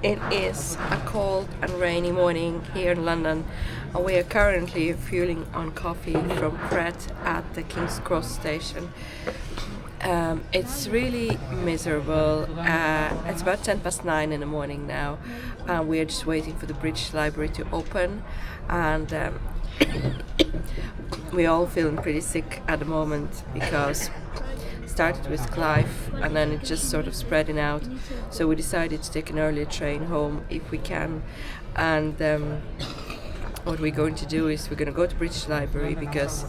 It is a cold and rainy morning here in London, and we are currently fueling on coffee from Pret at the King's Cross station. It's really miserable. It's about 9:10 in the morning now, and we are just waiting for the British Library to open, and we're all feeling pretty sick at the moment because started with Clive and then it just sort of spreading out, so we decided to take an earlier train home if we can. And what we're going to do is we're going to go to British Library because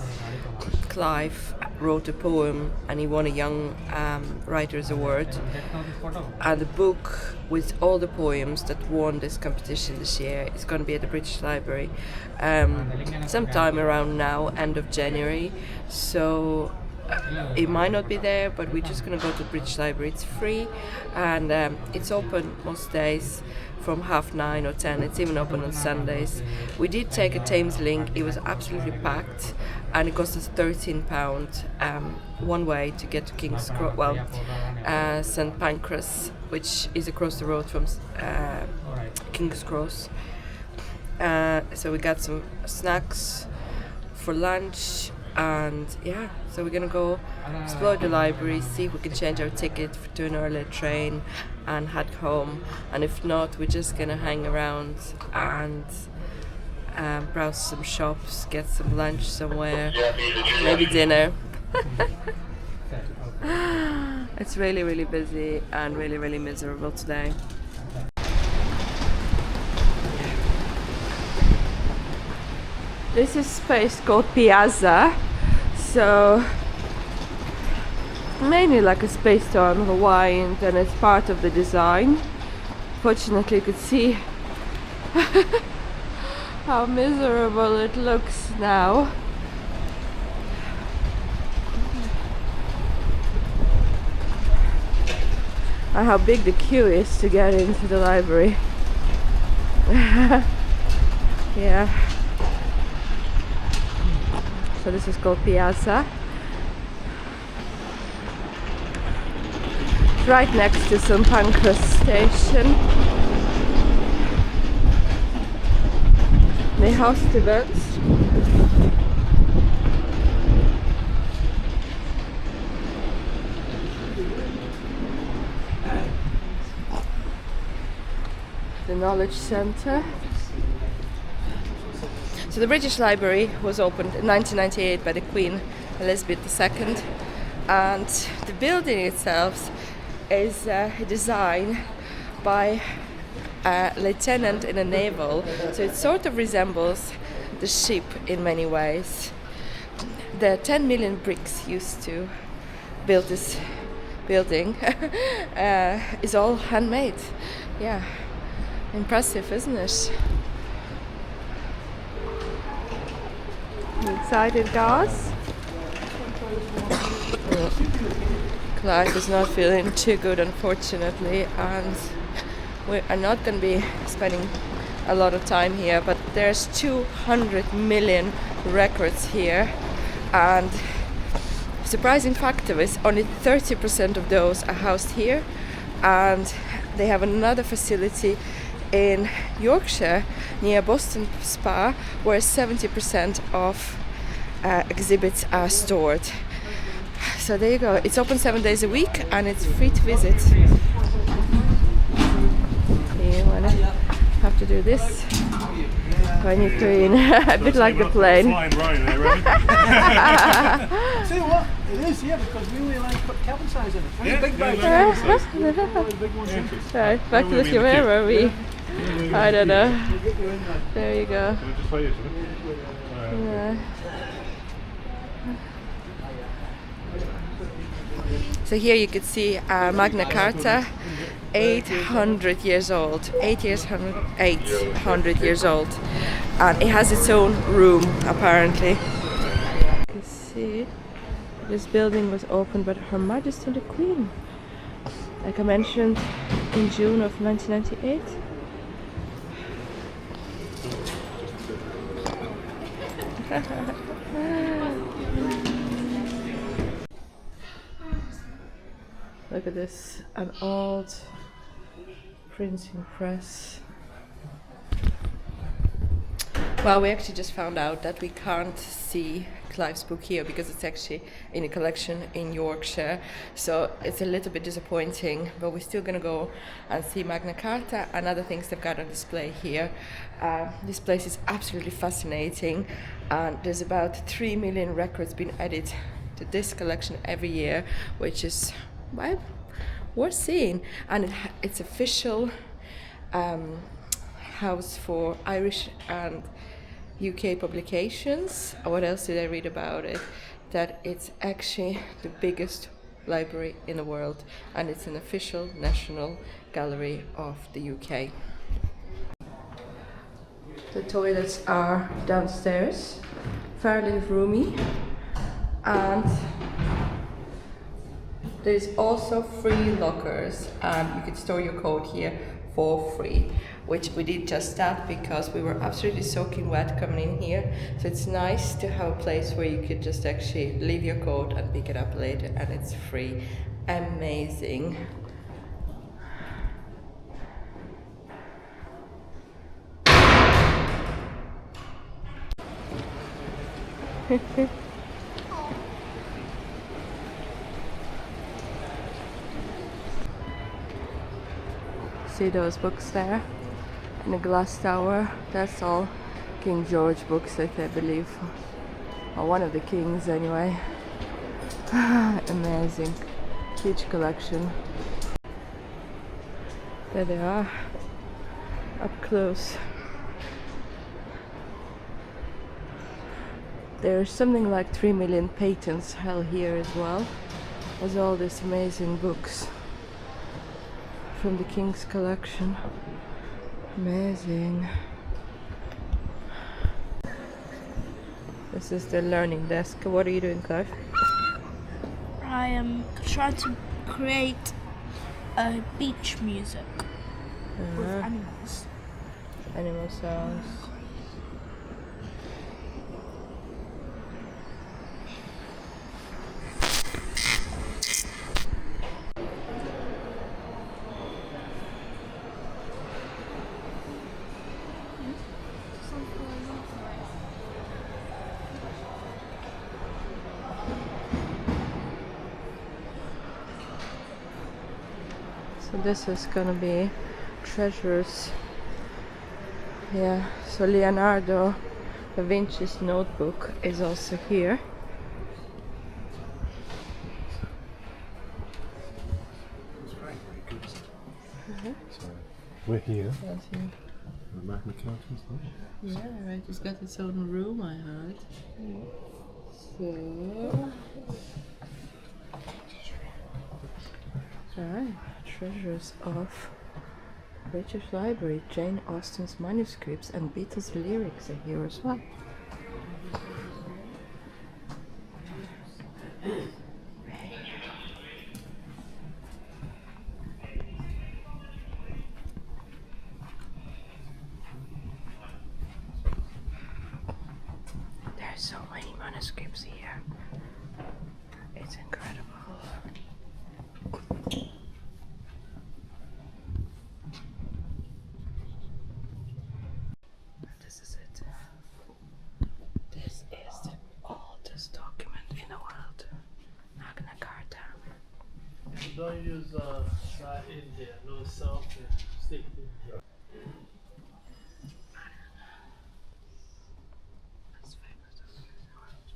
Clive wrote a poem and he won a Young Writers Award, and the book with all the poems that won this competition this year is going to be at the British Library sometime around now, end of January. So it might not be there, but we're just going to go to the British Library. It's free and it's open most days from 9:30 or 10. It's even open on Sundays. We did take a Thames Link. It was absolutely packed and it cost us £13 one way to get to King's Cross, St Pancras, which is across the road from King's Cross. So we got some snacks for lunch. And yeah, so we're gonna go explore the library, see if we can change our ticket to an earlier train and head home. And if not, we're just gonna hang around and browse some shops, get some lunch somewhere, maybe dinner. It's really, really busy and really, really miserable today. This is space called Piazza, so mainly like a space town, Hawaiian, and it's part of the design. Fortunately, you could see how miserable it looks now. And how big the queue is to get into the library. Yeah. So this is called Piazza. It's right next to St Pancras station. They host events. The Knowledge Centre. So the British Library was opened in 1998 by the Queen Elizabeth II, and the building itself is designed by a lieutenant in a naval, so it sort of resembles the ship in many ways. The 10 million bricks used to build this building is all handmade. Yeah, impressive, isn't it? Excited, guys? Clive is not feeling too good, unfortunately, and we are not going to be spending a lot of time here, but there's 200 million records here, and surprising fact is only 30% of those are housed here, and they have another facility in Yorkshire near Boston Spa where 70% of exhibits are stored. So there you go. It's open 7 days a week and it's free to visit. You wanna have to do this when you're clean. A bit like the plane. Flying right there, right? I'll tell you what, it is, yeah, because we only like put cabin size in it. Right, back to the camera. I don't know. There you go. Yeah. So here you could see Magna Carta, 800 years old, 800 years old, and it has its own room apparently. You can see this building was opened by Her Majesty the Queen, like I mentioned, in June of 1998. Look at this, an old printing press. Well, we actually just found out that we can't see Clive's book here because it's actually in a collection in Yorkshire. So it's a little bit disappointing, but we're still going to go and see Magna Carta and other things they've got on display here. This place is absolutely fascinating, and there's about 3 million records being added to this collection every year, which is, well, worth seeing. And it's official house for Irish and UK publications. What else did I read about it? That it's actually the biggest library in the world, and it's an official national gallery of the UK. The toilets are downstairs, fairly roomy, and there's also free lockers, and you can store your coat here for free, which we did just that because we were absolutely soaking wet coming in here. So it's nice to have a place where you could just actually leave your coat and pick it up later, and it's free. Amazing. See those books there in the glass tower? That's all King George books, I believe, or one of the kings anyway. Amazing, huge collection. There they are, up close. There's something like 3 million patents held here as well, as all these amazing books from the King's collection. Amazing. This is the learning desk. What are you doing, Clive? I am trying to create a beach music with animals. Animal sounds. So this is gonna be treasures. Yeah, so Leonardo da Vinci's notebook is also here. So we're here. That's him. The Magna Carta and stuff. Yeah, right, it's got its own room, I heard. So... Alright, treasures of British Library. Jane Austen's manuscripts and Beatles lyrics are here as well. There's so many manuscripts here. It's incredible. This is it. This is the oldest document in the world. Magna Carta. Don't use that in here, no selfie, stick in here. That's famous document in the world.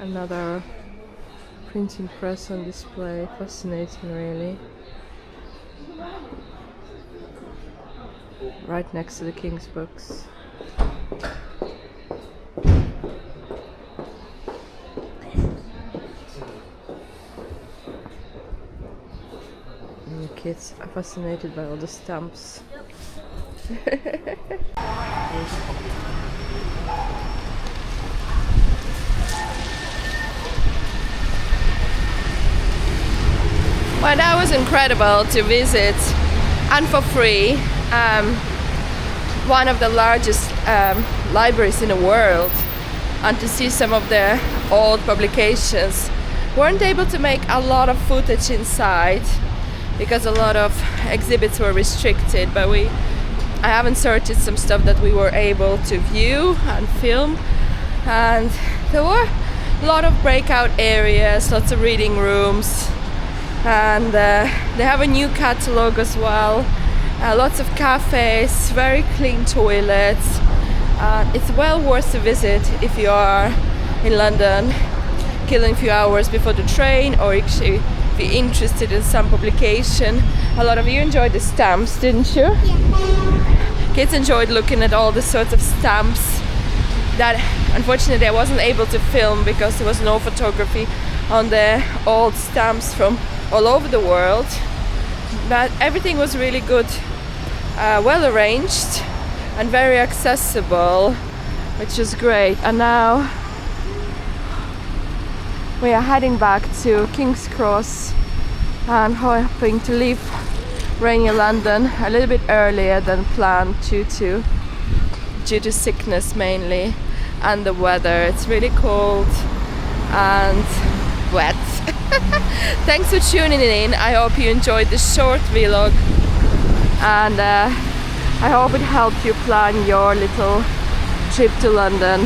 Another printing press on display, fascinating really. Right next to the King's books. And the kids are fascinated by all the stamps. Well, that was incredible to visit, and for free, one of the largest libraries in the world, and to see some of the old publications. Weren't able to make a lot of footage inside because a lot of exhibits were restricted, but I have inserted some stuff that we were able to view and film, and there were a lot of breakout areas, lots of reading rooms. And they have a new catalogue as well, lots of cafes, very clean toilets. It's well worth a visit if you are in London, killing a few hours before the train, or actually if you're interested in some publication. A lot of you enjoyed the stamps, didn't you? Yeah. Kids enjoyed looking at all the sorts of stamps that unfortunately I wasn't able to film because there was no photography on the old stamps from all over the world, but everything was really good, well arranged and very accessible, which is great. And now we are heading back to King's Cross and hoping to leave rainy London a little bit earlier than planned due to sickness mainly and the weather. It's really cold and wet. Thanks for tuning in. I hope you enjoyed this short vlog, and I hope it helped you plan your little trip to London.